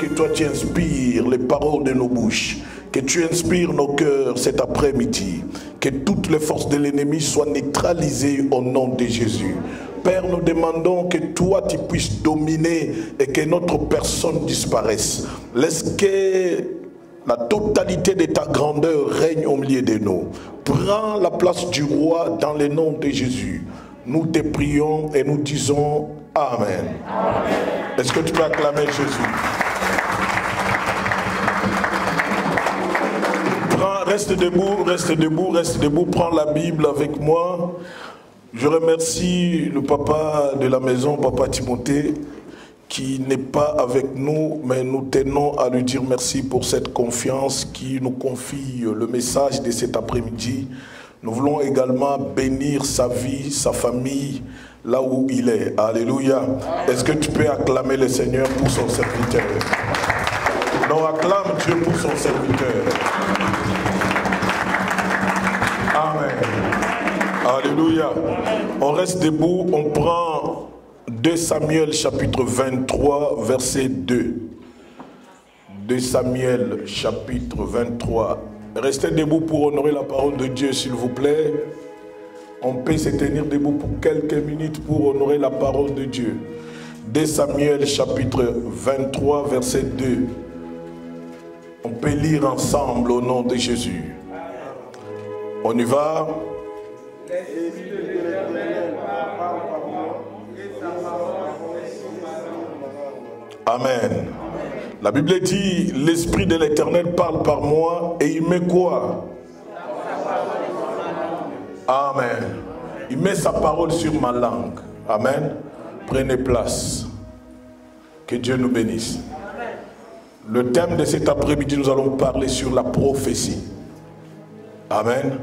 que toi tu inspires les paroles de nos bouches, que tu inspires nos cœurs cet après-midi, que toutes les forces de l'ennemi soient neutralisées au nom de Jésus. Père, nous demandons que toi tu puisses dominer et que notre personne disparaisse. Laisse que la totalité de ta grandeur règne au milieu de nous. Prends la place du roi dans le nom de Jésus. Nous te prions et nous disons Amen. Amen. Est-ce que tu peux acclamer Jésus? Reste debout, reste debout, reste debout. Prends la Bible avec moi. Je remercie le papa de la maison, papa Timothée, qui n'est pas avec nous, mais nous tenons à lui dire merci pour cette confiance qui nous confie le message de cet après-midi. Nous voulons également bénir sa vie, sa famille, là où il est. Alléluia. Est-ce que tu peux acclamer le Seigneur pour son serviteur? Non, acclame Dieu pour son serviteur. Amen. Alléluia. On reste debout, on prend 2 Samuel chapitre 23 verset 2. 2 Samuel chapitre 23. Restez debout pour honorer la parole de Dieu, s'il vous plaît. On peut se tenir debout pour quelques minutes pour honorer la parole de Dieu. 2 Samuel chapitre 23 verset 2. On peut lire ensemble au nom de Jésus. On y va. Amen. La Bible dit, l'Esprit de l'Éternel parle par moi et il met quoi? Amen. Il met sa parole sur ma langue. Amen. Prenez place. Que Dieu nous bénisse. Le thème de cet après-midi, nous allons parler sur la prophétie. Amen.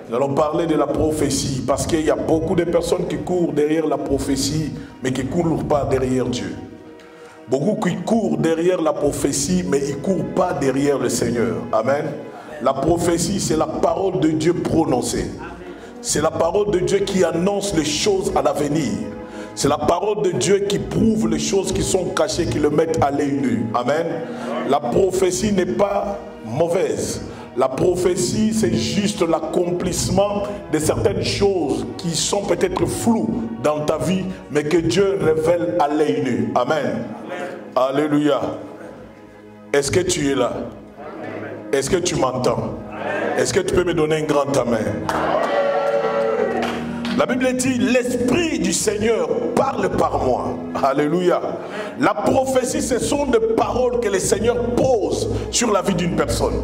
Nous allons parler de la prophétie parce qu'il y a beaucoup de personnes qui courent derrière la prophétie, mais qui ne courent pas derrière Dieu. Beaucoup qui courent derrière la prophétie, mais ils ne courent pas derrière le Seigneur. Amen. La prophétie, c'est la parole de Dieu prononcée. C'est la parole de Dieu qui annonce les choses à l'avenir. C'est la parole de Dieu qui prouve les choses qui sont cachées, qui le mettent à l'œil nu. Amen. La prophétie n'est pas mauvaise. La prophétie, c'est juste l'accomplissement de certaines choses qui sont peut-être floues dans ta vie, mais que Dieu révèle à l'œil nu. Amen. Alléluia. Est-ce que tu es là? Est-ce que tu m'entends? Est-ce que tu peux me donner un grand amen? La Bible dit, l'Esprit du Seigneur parle par moi. Alléluia. La prophétie, ce sont des paroles que le Seigneur pose sur la vie d'une personne.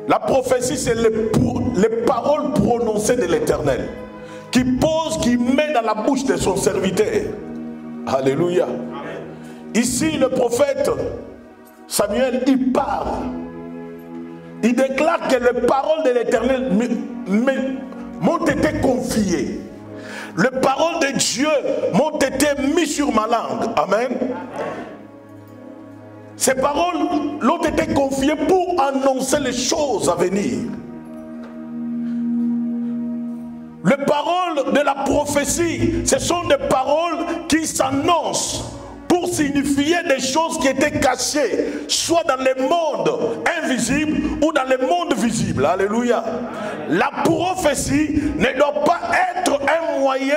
La prophétie, c'est les paroles prononcées de l'Éternel, qui pose, qui met dans la bouche de son serviteur. Alléluia. Ici, le prophète Samuel, il parle. Il déclare que les paroles de l'Éternel m'ont été confiées. Les paroles de Dieu m'ont été mises sur ma langue. Amen. Ces paroles l'ont été confiées pour annoncer les choses à venir. Les paroles de la prophétie, ce sont des paroles qui s'annoncent pour signifier des choses qui étaient cachées, soit dans le monde invisible ou dans le monde visible. Alléluia. La prophétie ne doit pas être un moyen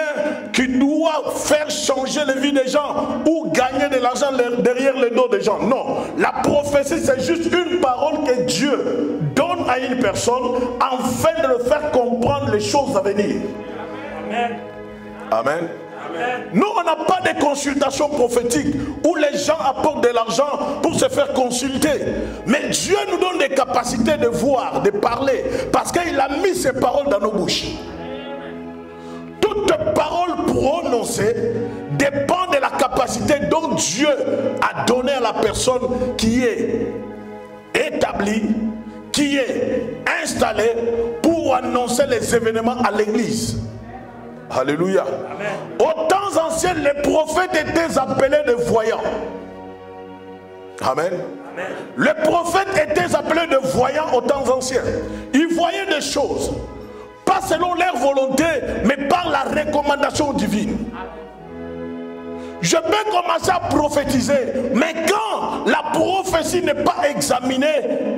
qui doit faire changer la vie des gens ou gagner de l'argent derrière le dos des gens. Non. La prophétie, c'est juste une parole que Dieu donne à une personne afin de le faire comprendre les choses à venir. Amen. Amen. Nous, on n'a pas de consultation prophétique où les gens apportent de l'argent pour se faire consulter. Mais Dieu nous donne des capacités de voir, de parler, parce qu'il a mis ses paroles dans nos bouches. Toute parole prononcée dépend de la capacité dont Dieu a donné à la personne qui est établie, qui est installée pour annoncer les événements à l'église. Alléluia. Amen. Aux temps anciens, les prophètes étaient appelés des voyants. Amen. Amen. Les prophètes étaient appelés des voyants aux temps anciens. Ils voyaient des choses, pas selon leur volonté, mais par la recommandation divine. Je peux commencer à prophétiser, mais quand la prophétie n'est pas examinée,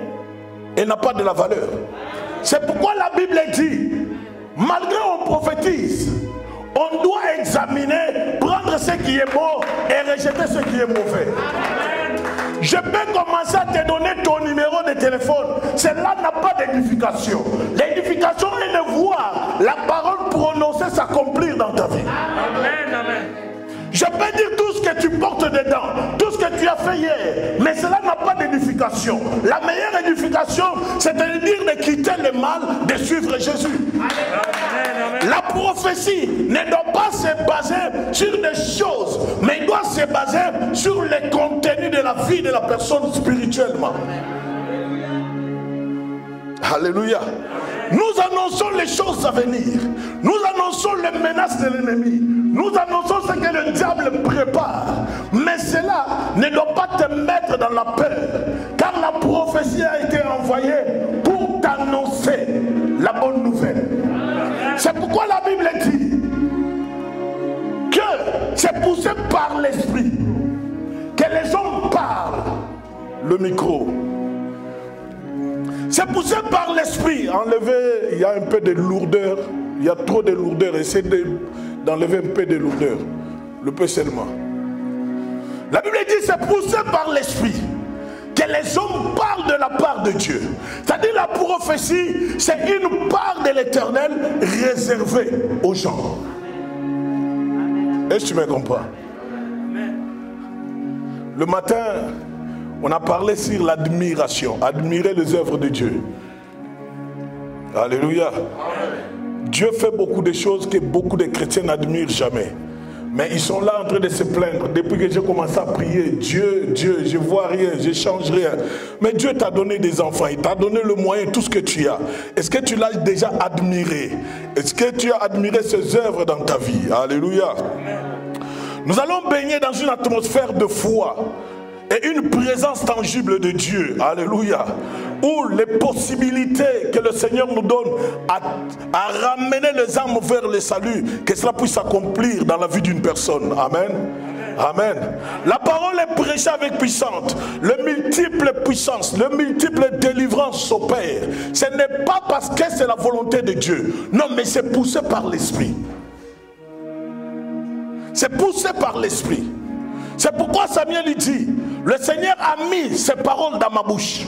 elle n'a pas de la valeur. C'est pourquoi la Bible dit, malgré on prophétise, on doit examiner, prendre ce qui est bon et rejeter ce qui est mauvais. Je peux commencer à te donner ton numéro de téléphone. Cela n'a pas d'édification. L'édification est de voir la parole prononcée s'accomplir dans ta vie. Amen, amen. Je peux dire tout ce que tu portes dedans, tout ce que tu as fait hier, mais cela n'a pas d'édification. La meilleure édification, c'est de dire de quitter le mal, de suivre Jésus. Amen. La prophétie ne doit pas se baser sur des choses, mais il doit se baser sur le contenu de la vie de la personne spirituellement. Alléluia. Nous annonçons les choses à venir. Nous annonçons les menaces de l'ennemi. Nous annonçons ce que le diable prépare. Mais cela ne doit pas te mettre dans la peur. Car la prophétie a été envoyée pour t'annoncer la bonne nouvelle. C'est pourquoi la Bible dit que c'est poussé par l'esprit que les hommes parlent. Le micro. C'est poussé par l'esprit. Enlever, il y a un peu de lourdeur. Il y a trop de lourdeur. Essayez d'enlever un peu de lourdeur. Le peu seulement. La Bible dit c'est poussé par l'esprit que les hommes parlent de la part de Dieu. C'est-à-dire la prophétie, c'est une part de l'Éternel réservée aux gens. Est-ce que tu me comprends? Le matin, on a parlé sur l'admiration, admirer les œuvres de Dieu. Alléluia. Dieu fait beaucoup de choses que beaucoup de chrétiens n'admirent jamais. Mais ils sont là en train de se plaindre. Depuis que j'ai commencé à prier, Dieu, je vois rien, je change rien. Mais Dieu t'a donné des enfants, il t'a donné le moyen, tout ce que tu as. Est-ce que tu l'as déjà admiré? Est-ce que tu as admiré ses œuvres dans ta vie? Alléluia. Nous allons baigner dans une atmosphère de foi et une présence tangible de Dieu, alléluia, où les possibilités que le Seigneur nous donne à ramener les âmes vers le salut, que cela puisse s'accomplir dans la vie d'une personne, amen. Amen. La parole est prêchée avec puissance. Le multiple puissance, le multiple délivrance s'opère. Ce n'est pas parce que c'est la volonté de Dieu, non, mais c'est poussé par l'esprit. C'est poussé par l'esprit. C'est pourquoi Samuel dit, le Seigneur a mis ses paroles dans ma bouche.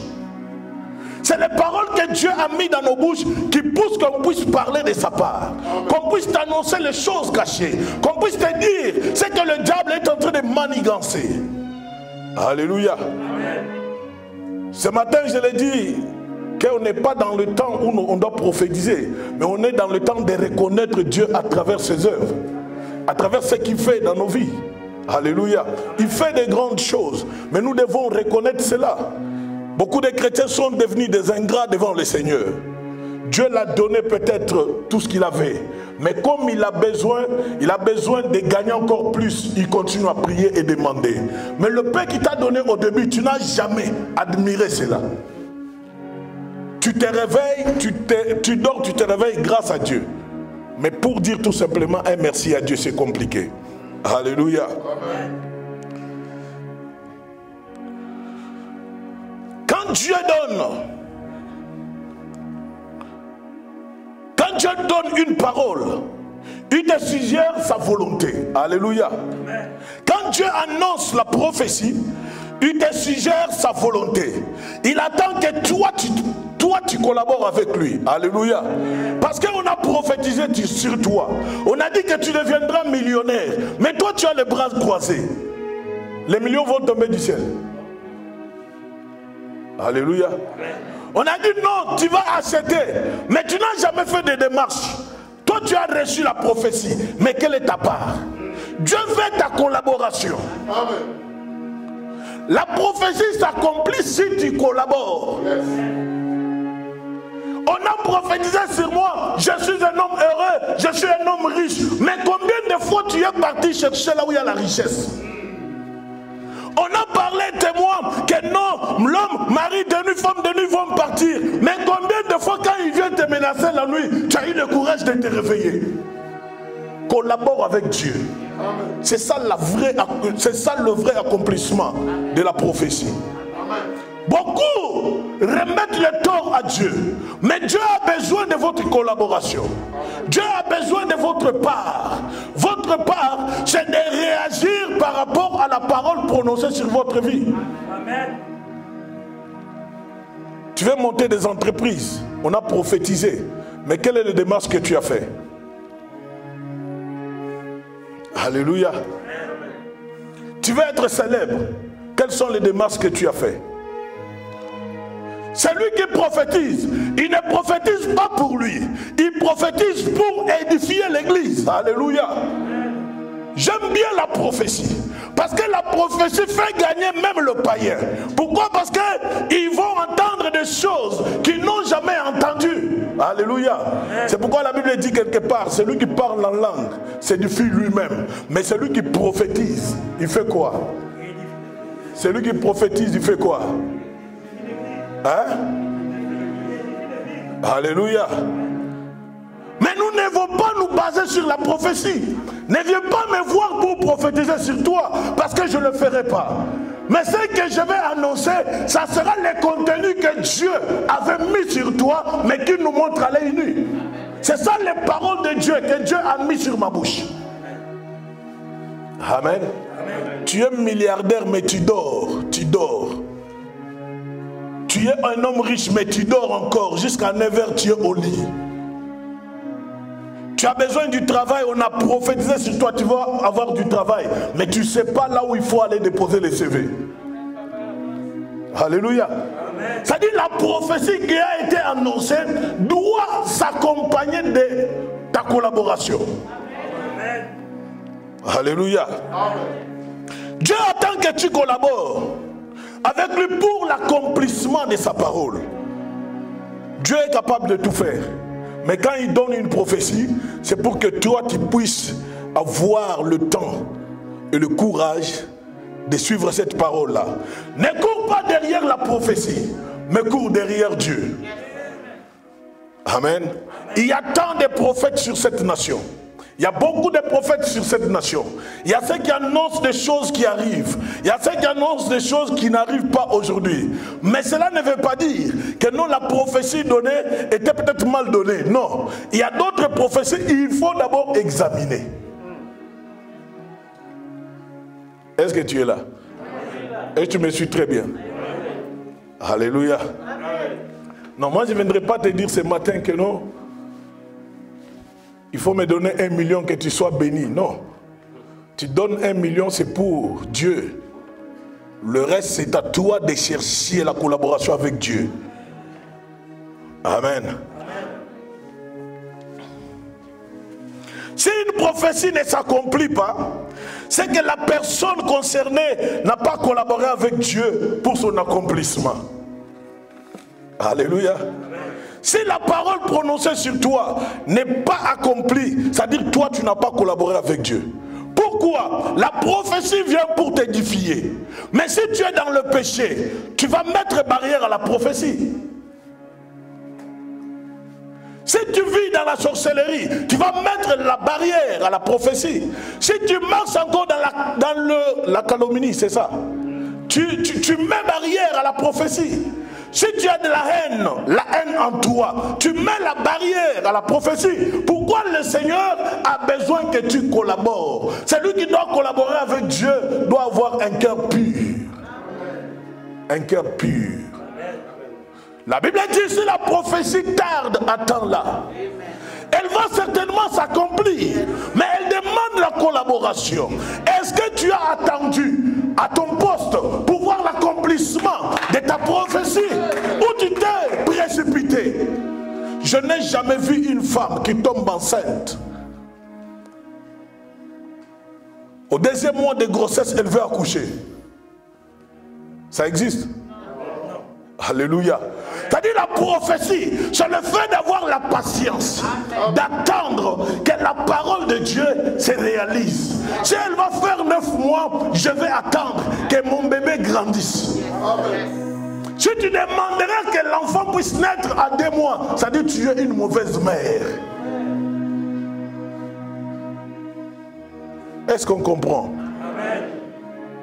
C'est les paroles que Dieu a mis dans nos bouches qui poussent qu'on puisse parler de sa part. Qu'on puisse t'annoncer les choses cachées. Qu'on puisse te dire ce que le diable est en train de manigancer. Alléluia. Amen. Ce matin, je l'ai dit, qu'on n'est pas dans le temps où on doit prophétiser, mais on est dans le temps de reconnaître Dieu à travers ses œuvres, à travers ce qu'il fait dans nos vies. Alléluia. Il fait de grandes choses, mais nous devons reconnaître cela. Beaucoup de chrétiens sont devenus des ingrats devant le Seigneur. Dieu l'a donné peut-être tout ce qu'il avait, mais comme il a besoin de gagner encore plus, il continue à prier et demander. Mais le pain qu'il t'a donné au début, tu n'as jamais admiré cela. Tu te réveilles, tu dors, tu te réveilles grâce à Dieu. Mais pour dire tout simplement un merci à Dieu, c'est compliqué. Alléluia. Amen. Quand Dieu donne une parole, il te suggère sa volonté. Alléluia. Amen. Quand Dieu annonce la prophétie, il te suggère sa volonté. Il attend que toi tu collabores avec lui. Alléluia. Parce qu'on a prophétisé sur toi. On a dit que tu deviendras millionnaire. Mais toi tu as les bras croisés. Les millions vont tomber du ciel. Alléluia. On a dit non, tu vas acheter. Mais tu n'as jamais fait de démarche. Toi tu as reçu la prophétie. Mais quelle est ta part? Dieu veut ta collaboration. Amen. La prophétie s'accomplit si tu collabores. Yes. On a prophétisé sur moi, je suis un homme heureux, je suis un homme riche. Mais combien de fois tu es parti chercher là où il y a la richesse? On a parlé de moi que non, l'homme, mari de nuit, femme de nuit vont partir. Mais combien de fois quand il vient te menacer la nuit, tu as eu le courage de te réveiller? Collabore avec Dieu. C'est ça, le vrai accomplissement de la prophétie. Beaucoup remettent le tort à Dieu. Mais Dieu a besoin de votre collaboration. Dieu a besoin de votre part. Votre part, c'est de réagir par rapport à la parole prononcée sur votre vie. Amen. Tu veux monter des entreprises. On a prophétisé. Mais quelle est la démarche que tu as fait? Alléluia. Tu veux être célèbre. Quelles sont les démarches que tu as fait? Celui qui prophétise, il ne prophétise pas pour lui. Il prophétise pour édifier l'église. Alléluia. J'aime bien la prophétie. Parce que la prophétie fait gagner même le païen. Pourquoi? Parce qu'ils vont entendre des choses qu'ils n'ont jamais entendues. Alléluia. C'est pourquoi la Bible dit quelque part, celui qui parle en langue, s'édifie lui-même. Mais celui qui prophétise, il fait quoi? Celui qui prophétise, il fait quoi? Hein? Alléluia. Mais nous ne devons pas nous baser sur la prophétie. Ne viens pas me voir pour prophétiser sur toi, parce que je ne le ferai pas. Mais ce que je vais annoncer, ça sera le contenu que Dieu avait mis sur toi, mais qui nous montre à l'œil nu. C'est ça les paroles de Dieu que Dieu a mis sur ma bouche. Amen. Amen. Tu es milliardaire, mais tu dors. Tu dors. Tu es un homme riche, mais tu dors encore. Jusqu'à 9h, tu es au lit. Tu as besoin du travail, on a prophétisé sur toi, tu vas avoir du travail. Mais tu ne sais pas là où il faut aller déposer les CV. Alléluia. C'est-à-dire la prophétie qui a été annoncée doit s'accompagner de ta collaboration. Amen. Alléluia. Amen. Dieu attend que tu collabores avec lui pour l'accomplissement de sa parole. Dieu est capable de tout faire. Mais quand il donne une prophétie, c'est pour que toi tu puisses avoir le temps et le courage de suivre cette parole-là. Ne cours pas derrière la prophétie, mais cours derrière Dieu. Amen. Il y a tant de prophètes sur cette nation. Il y a beaucoup de prophètes sur cette nation. Il y a ceux qui annoncent des choses qui arrivent. Il y a ceux qui annoncent des choses qui n'arrivent pas aujourd'hui. Mais cela ne veut pas dire que non, la prophétie donnée était peut-être mal donnée. Non. Il y a d'autres prophéties, il faut d'abord examiner. Est-ce que tu es là? Est-ce que tu me suis très bien? Alléluia. Non, moi je ne viendrai pas te dire ce matin que non. Il faut me donner 1 million que tu sois béni. Non. Tu donnes 1 million, c'est pour Dieu. Le reste, c'est à toi de chercher la collaboration avec Dieu. Amen. Si une prophétie ne s'accomplit pas, c'est que la personne concernée n'a pas collaboré avec Dieu pour son accomplissement. Alléluia. Si la parole prononcée sur toi n'est pas accomplie, c'est-à-dire que toi tu n'as pas collaboré avec Dieu. Pourquoi? La prophétie vient pour t'édifier. Mais si tu es dans le péché, tu vas mettre barrière à la prophétie. Si tu vis dans la sorcellerie, tu vas mettre la barrière à la prophétie. Si tu marches encore dans la calomnie, c'est ça. Tu mets barrière à la prophétie. Si tu as de la haine en toi, tu mets la barrière à la prophétie. Pourquoi le Seigneur a besoin que tu collabores? Celui qui doit collaborer avec Dieu doit avoir un cœur pur. Un cœur pur. La Bible dit, si la prophétie tarde, attends-la. Elle va certainement s'accomplir, mais elle demande la collaboration. Est-ce que tu as attendu à ton poste pour voir l'accomplissement de ta prophétie ou tu t'es précipité? Je n'ai jamais vu une femme qui tombe enceinte. Au 2e mois de grossesse, elle veut accoucher. Ça existe? Alléluia. C'est-à-dire la prophétie, c'est le fait d'avoir la patience, d'attendre que la parole de Dieu se réalise. Si elle va faire 9 mois, je vais attendre que mon bébé grandisse. Si tu demanderais que l'enfant puisse naître à 2 mois, ça dit que tu es une mauvaise mère. Est-ce qu'on comprend? Amen.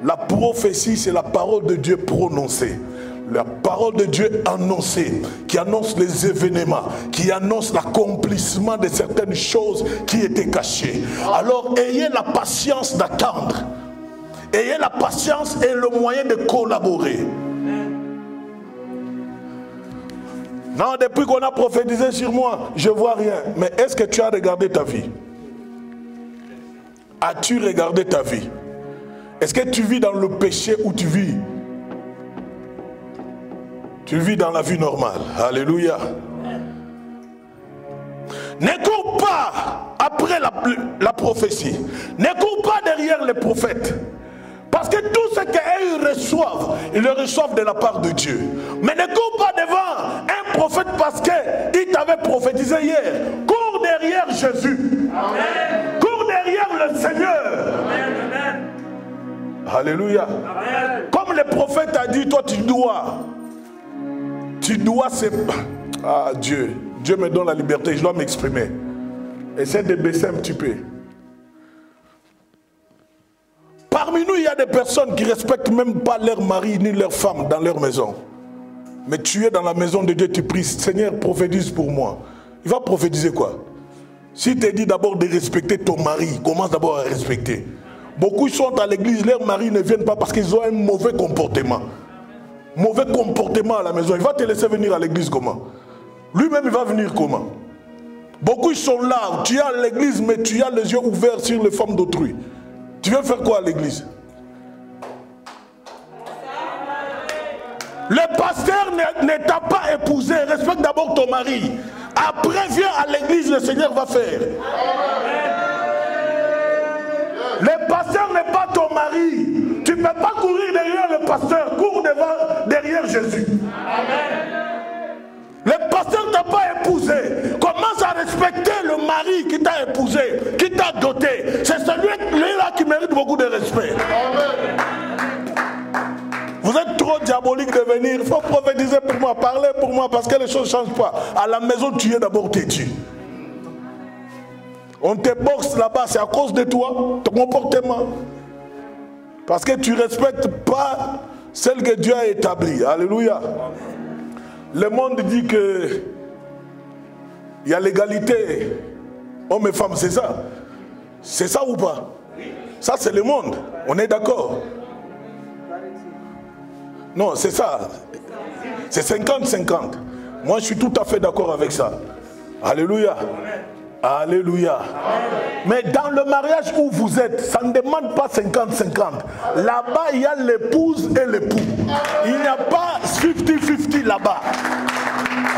La prophétie, c'est la parole de Dieu prononcée. La parole de Dieu annoncée, qui annonce les événements, qui annonce l'accomplissement de certaines choses qui étaient cachées. Alors, ayez la patience d'attendre. Ayez la patience et le moyen de collaborer. Non, depuis qu'on a prophétisé sur moi, je ne vois rien. Mais est-ce que tu as regardé ta vie? As-tu regardé ta vie? Est-ce que tu vis dans le péché ou tu vis? Tu vis dans la vie normale. Alléluia. Ne cours pas après la prophétie. Ne cours pas derrière les prophètes. Parce que tout ce qu'ils reçoivent, ils le reçoivent de la part de Dieu. Mais ne cours pas devant un prophète parce qu'il t'avait prophétisé hier. Cours derrière Jésus. Amen. Cours derrière le Seigneur. Amen. Alléluia. Amen. Comme le prophète a dit, toi tu dois ah Dieu me donne la liberté, je dois m'exprimer. Essaie de baisser un petit peu. Parmi nous, il y a des personnes qui ne respectent même pas leur mari ni leur femme dans leur maison. Mais tu es dans la maison de Dieu, tu pries, Seigneur, prophétise pour moi. Il va prophétiser quoi? Si tu dit d'abord de respecter ton mari, commence d'abord à respecter. Beaucoup sont à l'église, leurs maris ne viennent pas parce qu'ils ont un mauvais comportement. Mauvais comportement à la maison. Il va te laisser venir à l'église comment? Lui-même, il va venir comment? Beaucoup sont là, tu es à l'église, mais tu as les yeux ouverts sur les femmes d'autrui. Tu viens faire quoi à l'église? Le pasteur ne t'a pas épousé. Respecte d'abord ton mari. Après, viens à l'église, le Seigneur va faire. Le pasteur n'est pas ton mari. Tu ne peux pas courir derrière le pasteur. Cours derrière Jésus. Le pasteur ne t'a pas épousé. Commence à respecter le mari qui t'a épousé, qui t'a doté. C'est celui-là qui mérite beaucoup de respect. Amen. Vous êtes trop diabolique de venir. Il faut prophétiser pour moi, parler pour moi, parce que les choses ne changent pas. À la maison, tu es d'abord têtu. On te boxe là-bas, c'est à cause de toi, ton comportement. Parce que tu ne respectes pas celle que Dieu a établie. Alléluia. Le monde dit que il y a l'égalité hommes et femmes, c'est ça? C'est ça ou pas? Ça c'est le monde, on est d'accord? Non, c'est ça. C'est 50-50. Moi je suis tout à fait d'accord avec ça. Alléluia. Alléluia. Mais dans le mariage où vous êtes, ça ne demande pas 50-50. Là-bas, il y a l'épouse et l'époux. Il n'y a pas 50-50 là-bas.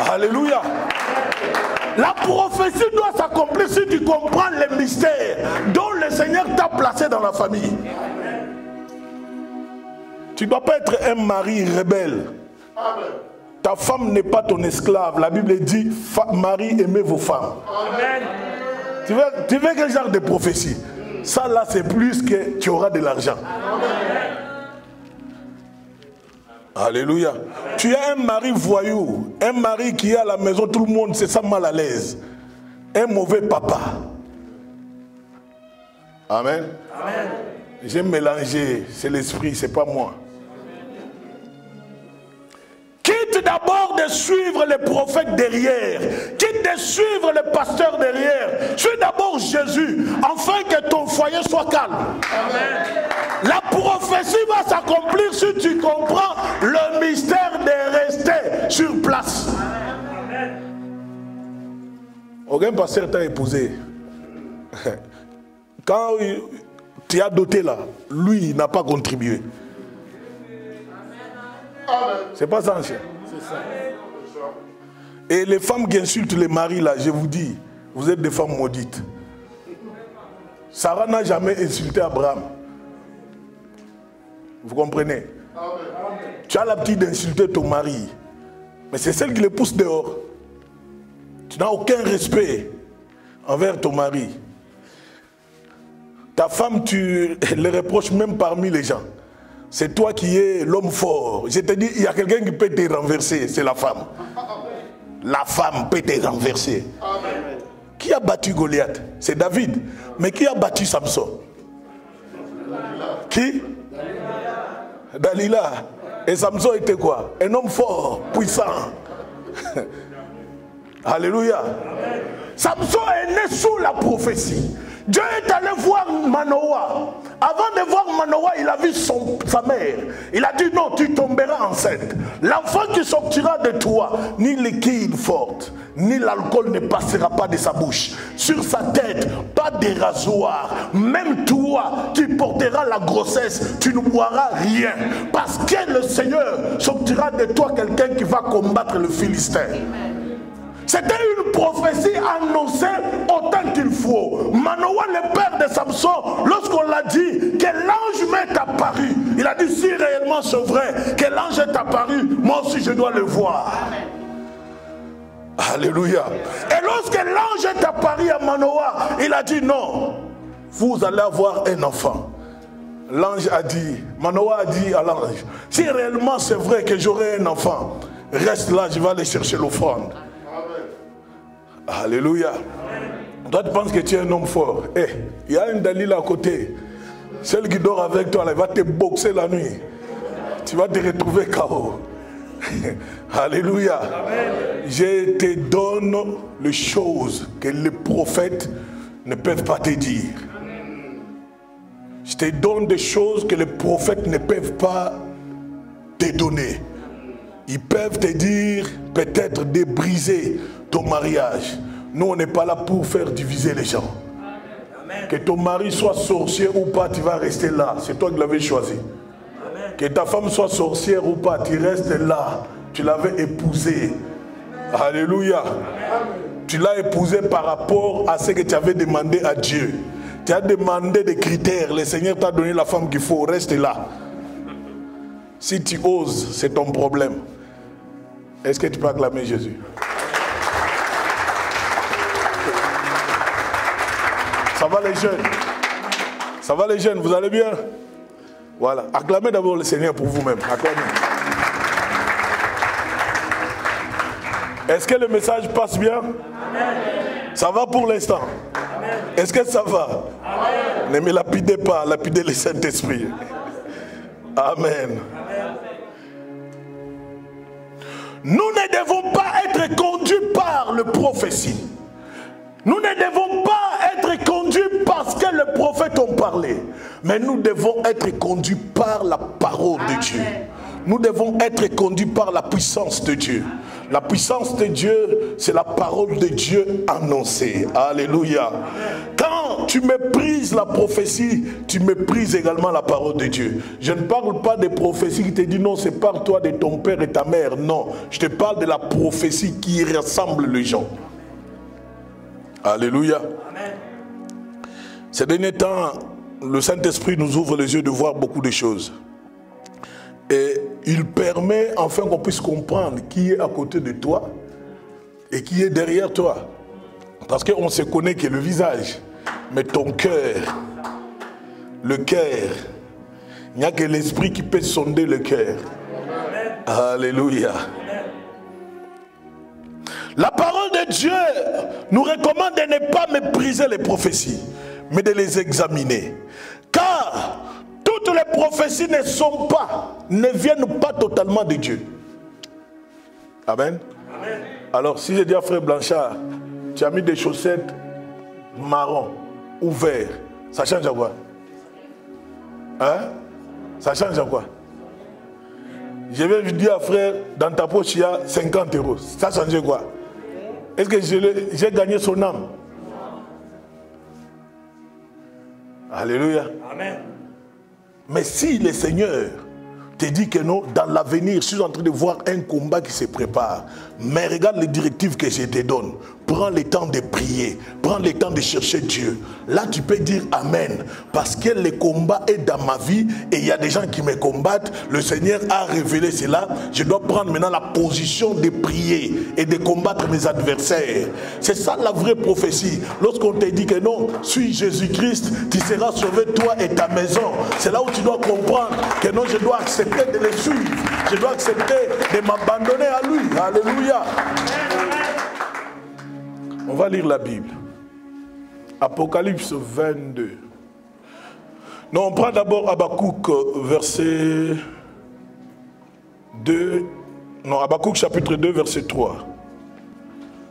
Alléluia. La prophétie doit s'accomplir si tu comprends les mystères dont le Seigneur t'a placé dans la famille. Tu ne dois pas être un mari rebelle. Ta femme n'est pas ton esclave. La Bible dit, mari, aimez vos femmes. Amen. Tu veux quel genre de prophétie? Ça là, c'est plus que tu auras de l'argent. Alléluia. Tu as un mari voyou, un mari qui est à la maison, tout le monde se sent mal à l'aise. Un mauvais papa. Amen. Amen. J'ai mélangé, c'est l'esprit, c'est pas moi. Quitte d'abord de suivre les prophètes derrière. Quitte de suivre les pasteurs derrière. Suis d'abord Jésus, afin que ton foyer soit calme. Amen. La prophétie va s'accomplir si tu comprends le mystère de rester sur place. Amen. Aucun pasteur t'a épousé. Quand tu as doté là, lui, il n'a pas contribué. C'est pas ça, ancien. C'est ça. Et les femmes qui insultent les maris là, je vous dis, vous êtes des femmes maudites. Sarah n'a jamais insulté Abraham. Vous comprenez? Tu as l'habitude d'insulter ton mari, mais c'est celle qui le pousse dehors. Tu n'as aucun respect envers ton mari. Ta femme, tu le reproches même parmi les gens. C'est toi qui es l'homme fort. Je te dis, il y a quelqu'un qui peut te renverser, c'est la femme. La femme peut te renverser. Amen. Qui a battu Goliath? C'est David. Mais qui a battu Samson? Qui? Dalila. Et Samson était quoi? Un homme fort, puissant. Alléluia. Samson est né sous la prophétie. Dieu est allé voir Manoah. Avant de voir Manoah, il a vu sa mère. Il a dit non, tu tomberas enceinte. L'enfant qui sortira de toi, ni liquide forte, ni l'alcool ne passera pas de sa bouche. Sur sa tête, pas de rasoir. Même toi qui porteras la grossesse, tu ne boiras rien. Parce que le Seigneur sortira de toi quelqu'un qui va combattre le Philistin. C'était une prophétie annoncée autant qu'il faut. Manoah, le père de Samson, lorsqu'on l'a dit que l'ange m'est apparu, il a dit si réellement c'est vrai que l'ange est apparu, moi aussi je dois le voir. Alléluia. Et lorsque l'ange est apparu à Manoah, il a dit non, vous allez avoir un enfant. L'ange a dit, Manoah a dit à l'ange, si réellement c'est vrai que j'aurai un enfant, reste là, je vais aller chercher l'offrande. Alléluia. Toi tu penses que tu es un homme fort. Il y a une Dalila à côté. Celle qui dort avec toi, elle va te boxer la nuit. Tu vas te retrouver KO. Alléluia. Je te donne les choses que les prophètes ne peuvent pas te dire. Je te donne des choses que les prophètes ne peuvent pas te donner. Ils peuvent te dire peut-être de briser ton mariage. Nous, on n'est pas là pour faire diviser les gens. Amen. Que ton mari soit sorcier ou pas, tu vas rester là. C'est toi qui l'avais choisi. Amen. Que ta femme soit sorcière ou pas, tu restes là. Tu l'avais épousée. Alléluia. Amen. Tu l'as épousée par rapport à ce que tu avais demandé à Dieu. Tu as demandé des critères. Le Seigneur t'a donné la femme qu'il faut. Reste là. Si tu oses, c'est ton problème. Est-ce que tu peux acclamer Jésus? Ça va les jeunes? Ça va les jeunes? Vous allez bien? Voilà. Acclamez d'abord le Seigneur pour vous-même. Acclamez. Est-ce que le message passe bien? Amen. Ça va pour l'instant? Est-ce que ça va? Amen. Ne me lapidez pas, lapidez le Saint-Esprit. Amen. Nous ne devons pas être conduits par le prophétie. Nous ne devons pas être conduits parce que les prophètes ont parlé. Mais nous devons être conduits par la parole de Dieu. Nous devons être conduits par la puissance de Dieu. La puissance de Dieu, c'est la parole de Dieu annoncée. Alléluia. Quand tu méprises la prophétie, tu méprises également la parole de Dieu. Je ne parle pas des prophéties qui te disent non, c'est par toi de ton père et ta mère. Non, je te parle de la prophétie qui rassemble les gens. Alléluia. Amen. Ces derniers temps, le Saint-Esprit nous ouvre les yeux de voir beaucoup de choses. Et il permet enfin qu'on puisse comprendre qui est à côté de toi et qui est derrière toi. Parce qu'on se connaît que le visage, mais ton cœur, le cœur, il n'y a que l'esprit qui peut sonder le cœur. Alléluia. La parole de Dieu nous recommande de ne pas mépriser les prophéties, mais de les examiner. Car toutes les prophéties ne viennent pas totalement de Dieu. Amen. Amen. Alors si je dis à frère Blanchard, tu as mis des chaussettes marron ou vert, ça change à quoi? Hein? Ça change à quoi? Je vais lui dire à frère, dans ta poche il y a 50 €. Ça change quoi? Est-ce que j'ai gagné son âme? Alléluia. Amen. Mais si le Seigneur te dit que non, dans l'avenir, je suis en train de voir un combat qui se prépare, mais regarde les directives que je te donne. Prends le temps de prier, prends le temps de chercher Dieu. Là, tu peux dire Amen, parce que le combat est dans ma vie et il y a des gens qui me combattent. Le Seigneur a révélé cela. Je dois prendre maintenant la position de prier et de combattre mes adversaires. C'est ça la vraie prophétie. Lorsqu'on te dit que non, suis Jésus-Christ, tu seras sauvé toi et ta maison. C'est là où tu dois comprendre que non, je dois accepter de le suivre. Je dois accepter de m'abandonner à lui. Alléluia. On va lire la Bible. Apocalypse 22. Non, on prend d'abord Habakkuk, verset 2. Non, Habakkuk chapitre 2, verset 3.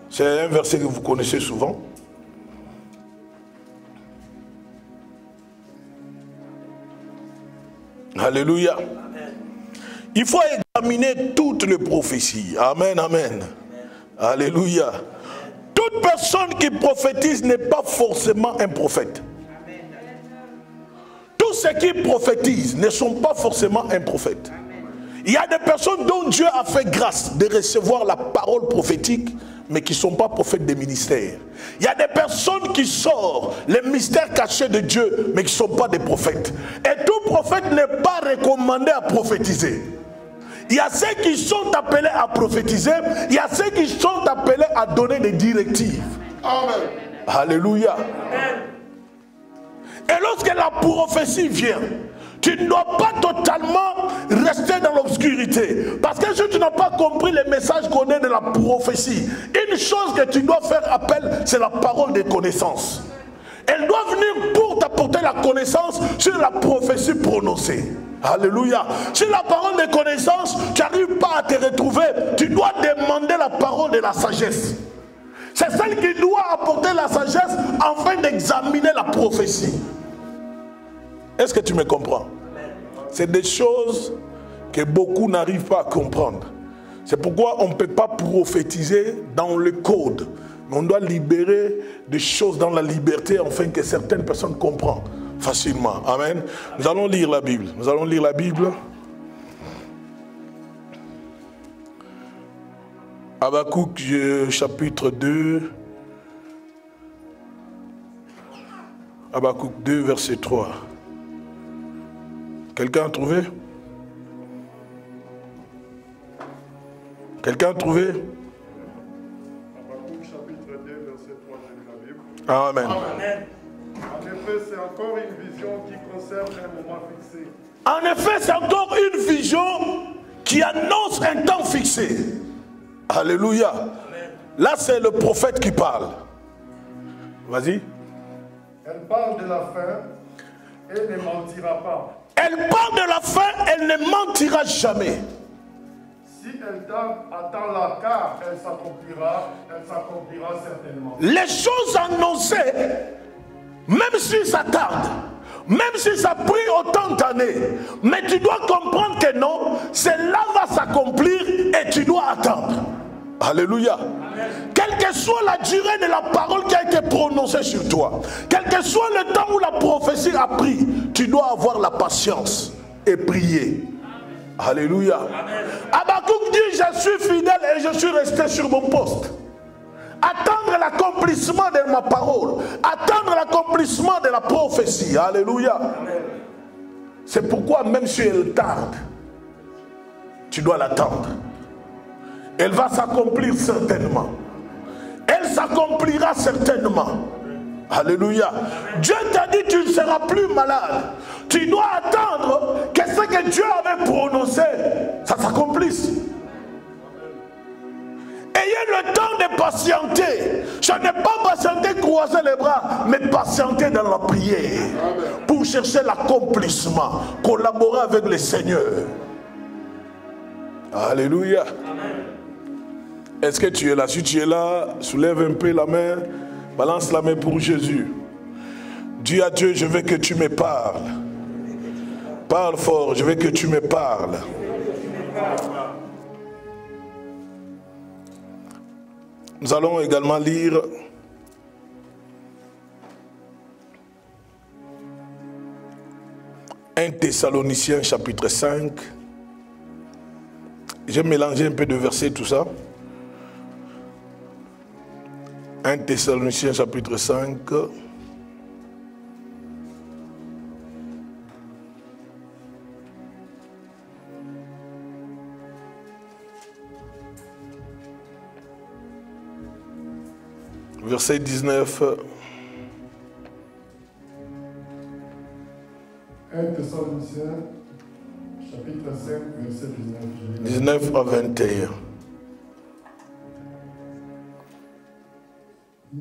C'est un verset que vous connaissez souvent. Alléluia. Amen. Il faut examiner toutes les prophéties. Amen, amen. Alléluia. Toute personne qui prophétise n'est pas forcément un prophète. Tous ceux qui prophétisent ne sont pas forcément un prophète. Il y a des personnes dont Dieu a fait grâce de recevoir la parole prophétique, mais qui ne sont pas prophètes des ministères. Il y a des personnes qui sortent les mystères cachés de Dieu, mais qui ne sont pas des prophètes. Et tout prophète n'est pas recommandé à prophétiser. Il y a ceux qui sont appelés à prophétiser, il y a ceux qui sont appelés à donner des directives. Amen. Alléluia. Amen. Et lorsque la prophétie vient, tu ne dois pas totalement rester dans l'obscurité. Parce que si tu n'as pas compris les messages qu'on a de la prophétie, une chose que tu dois faire appel, c'est la parole de connaissance. Elle doit venir pour t'apporter la connaissance sur la prophétie prononcée. Alléluia. Si la parole de connaissance, tu n'arrives pas à te retrouver, tu dois demander la parole de la sagesse. C'est celle qui doit apporter la sagesse afin d'examiner la prophétie. Est-ce que tu me comprends? C'est des choses que beaucoup n'arrivent pas à comprendre. C'est pourquoi on ne peut pas prophétiser dans le code. Mais on doit libérer des choses dans la liberté afin que certaines personnes comprennent facilement. Amen. Nous allons lire la Bible. Nous allons lire la Bible. Habakkuk chapitre 2. Habakkuk 2 verset 3. Quelqu'un a trouvé? Quelqu'un a trouvé? Habakkuk chapitre 2 verset 3, j'ai lu la Bible. Amen. Amen. En effet, c'est encore une vision qui concerne un moment fixé. En effet, c'est encore une vision qui annonce un temps fixé. Alléluia. Amen. Là, c'est le prophète qui parle. Vas-y. Elle parle de la fin et ne mentira pas. Elle parle de la fin, elle ne mentira jamais. Si elle attend la car, elle s'accomplira certainement. Les choses annoncées, même si ça tarde, même si ça a pris autant d'années, mais tu dois comprendre que non, cela va s'accomplir et tu dois attendre. Alléluia. Amen. Quelle que soit la durée de la parole qui a été prononcée sur toi, quel que soit le temps où la prophétie a pris, tu dois avoir la patience et prier. Amen. Alléluia. Habakkuk dit, je suis fidèle et je suis resté sur mon poste. Attendre l'accomplissement de ma parole, attendre l'accomplissement de la prophétie. Alléluia. C'est pourquoi même si elle tarde, tu dois l'attendre. Elle va s'accomplir certainement. Elle s'accomplira certainement. Alléluia. Dieu t'a dit tu ne seras plus malade. Tu dois attendre que ce que Dieu avait prononcé, ça s'accomplisse. Ayez le temps de patienter. Je n'ai pas patienté croiser les bras, mais patienter dans la prière. Pour chercher l'accomplissement. Collaborer avec le Seigneur. Alléluia. Amen. Est-ce que tu es là? Si tu es là, soulève un peu la main, balance la main pour Jésus. Dis à Dieu, je veux que tu me parles. Parle fort, je veux que tu me parles. Nous allons également lire un Thessaloniciens chapitre 5. J'ai mélangé un peu de versets, tout ça. 1 Thessaloniciens chapitre 5. Verset 19. 1 Thessaloniciens chapitre 5, verset 19. 19 à 21.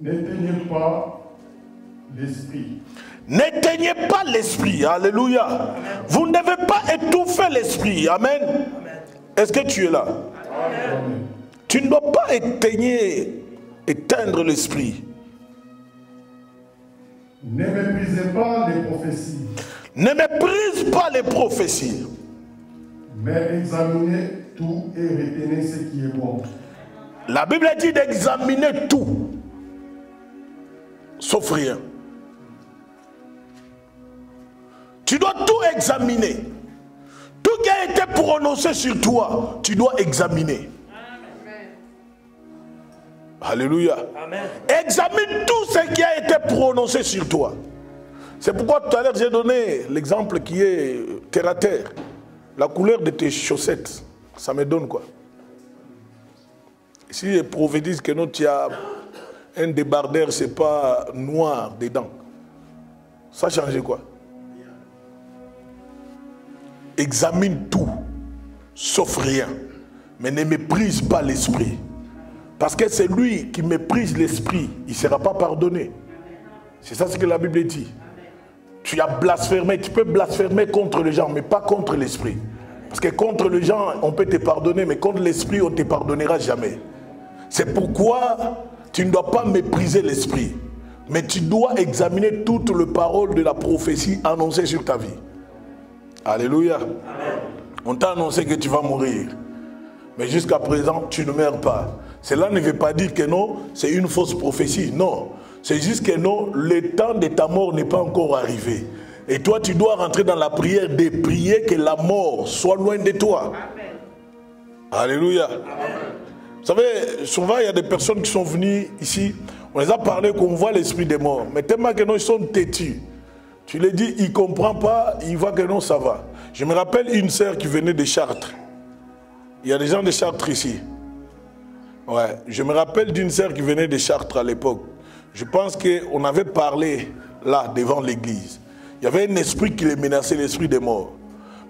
N'éteignez pas l'esprit. N'éteignez pas l'esprit. Alléluia. Amen. Vous ne devez pas étouffer l'esprit. Amen. Amen. Est-ce que tu es là? Amen. Tu ne dois pas éteindre l'esprit. Ne méprisez pas les prophéties. Ne méprise pas les prophéties. Mais examinez tout et retenez ce qui est bon. La Bible dit d'examiner tout, sauf rien. Tu dois tout examiner. Tout qui a été prononcé sur toi, tu dois examiner. Amen. Alléluia. Amen. Examine tout ce qui a été prononcé sur toi. C'est pourquoi tout à l'heure j'ai donné l'exemple qui est terre à terre. La couleur de tes chaussettes, ça me donne quoi? Si je prophétise que non, tu as un débardeur, c'est pas noir dedans. Ça change quoi? Examine tout, sauf rien. Mais ne méprise pas l'esprit. Parce que c'est lui qui méprise l'esprit, il ne sera pas pardonné. C'est ça ce que la Bible dit. Tu as blasphémé, tu peux blasphémer contre les gens, mais pas contre l'esprit. Parce que contre les gens, on peut te pardonner, mais contre l'esprit, on ne te pardonnera jamais. C'est pourquoi tu ne dois pas mépriser l'esprit. Mais tu dois examiner toute la parole de la prophétie annoncée sur ta vie. Alléluia. Amen. On t'a annoncé que tu vas mourir. Mais jusqu'à présent, tu ne meurs pas. Cela ne veut pas dire que non, c'est une fausse prophétie. Non. C'est juste que non, le temps de ta mort n'est pas encore arrivé. Et toi, tu dois rentrer dans la prière de prier que la mort soit loin de toi. Amen. Alléluia. Amen. Vous savez, souvent, il y a des personnes qui sont venues ici. On les a parlé qu'on voit l'esprit des morts. Mais tellement que non, ils sont têtus. Tu les dis, il ne comprend pas, il voit que non, ça va. Je me rappelle une sœur qui venait de Chartres. Il y a des gens de Chartres ici. Ouais, je me rappelle d'une sœur qui venait de Chartres à l'époque. Je pense qu'on avait parlé là, devant l'église. Il y avait un esprit qui les menaçait, l'esprit des morts.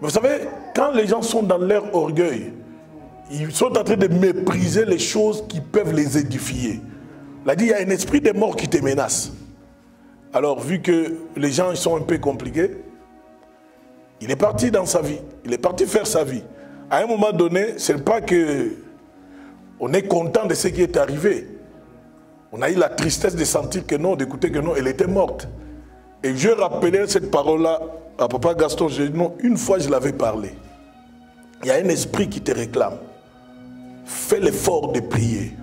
Mais vous savez, quand les gens sont dans leur orgueil, ils sont en train de mépriser les choses qui peuvent les édifier. Il a dit, il y a un esprit des morts qui te menace. Alors, vu que les gens ils sont un peu compliqués, il est parti dans sa vie. Il est parti faire sa vie. À un moment donné, ce n'est pas que on est content de ce qui est arrivé. On a eu la tristesse de sentir que non, d'écouter que non, elle était morte. Et je rappelais cette parole-là à Papa Gaston. Je dis non, une fois je l'avais parlé. Il y a un esprit qui te réclame. Fais l'effort de prier.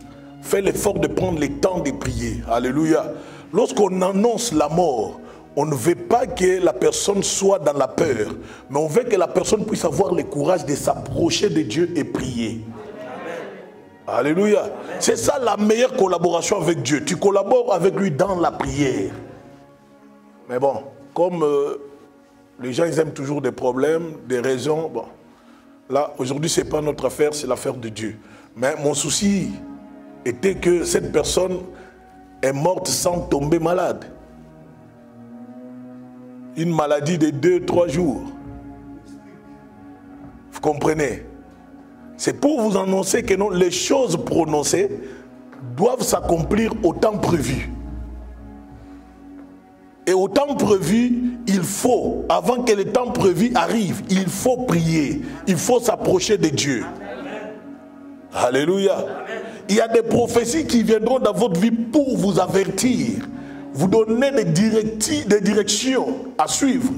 Fais l'effort de prendre le temps de prier. Alléluia. Lorsqu'on annonce la mort, on ne veut pas que la personne soit dans la peur, mais on veut que la personne puisse avoir le courage de s'approcher de Dieu et prier. Amen. Alléluia. C'est ça la meilleure collaboration avec Dieu. Tu collabores avec lui dans la prière. Mais bon, comme les gens ils aiment toujours des problèmes, des raisons, bon, là aujourd'hui ce n'est pas notre affaire, c'est l'affaire de Dieu. Mais mon souci était que cette personne est morte sans tomber malade. Une maladie de 2-3 jours. Vous comprenez? C'est pour vous annoncer que non, les choses prononcées doivent s'accomplir au temps prévu. Et au temps prévu, il faut, avant que le temps prévu arrive, il faut prier. Il faut s'approcher de Dieu. Amen. Alléluia. Amen. Il y a des prophéties qui viendront dans votre vie pour vous avertir, vous donner des directives, des directions à suivre.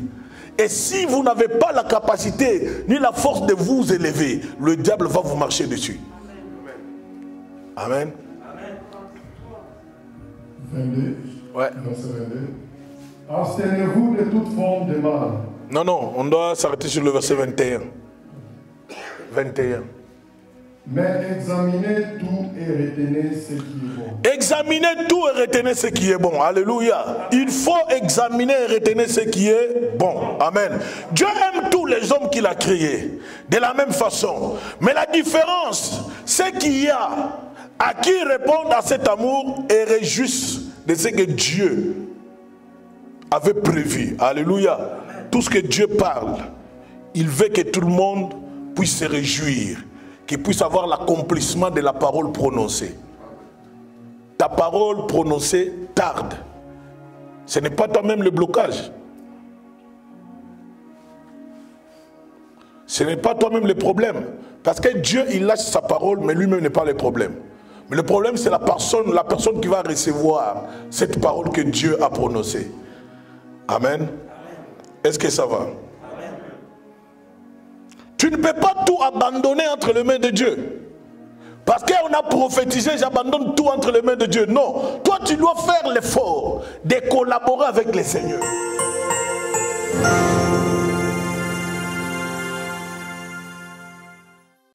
Et si vous n'avez pas la capacité ni la force de vous élever, le diable va vous marcher dessus. Amen. Amen. 22. Ouais. Verset 22. Abstenez-vous de toute forme de mal. Non, on doit s'arrêter sur le verset 21. 21. Mais examinez tout et retenez ce qui est bon. Examinez tout et retenez ce qui est bon. Alléluia. Il faut examiner et retenir ce qui est bon. Amen. Dieu aime tous les hommes qu'il a créés de la même façon. Mais la différence, c'est qu'il y a à qui répondent à cet amour et réjouissent de ce que Dieu avait prévu. Alléluia. Tout ce que Dieu parle, il veut que tout le monde puisse se réjouir, qu'il puisse avoir l'accomplissement de la parole prononcée. Ta parole prononcée tarde. Ce n'est pas toi-même le blocage. Ce n'est pas toi-même le problème. Parce que Dieu, il lâche sa parole, mais lui-même n'est pas le problème. Mais le problème, c'est la personne qui va recevoir cette parole que Dieu a prononcée. Amen. Est-ce que ça va? Amen. Tu ne peux pas tout abandonner entre les mains de Dieu. Parce qu'on a prophétisé, j'abandonne tout entre les mains de Dieu. Non, toi tu dois faire l'effort de collaborer avec le Seigneur.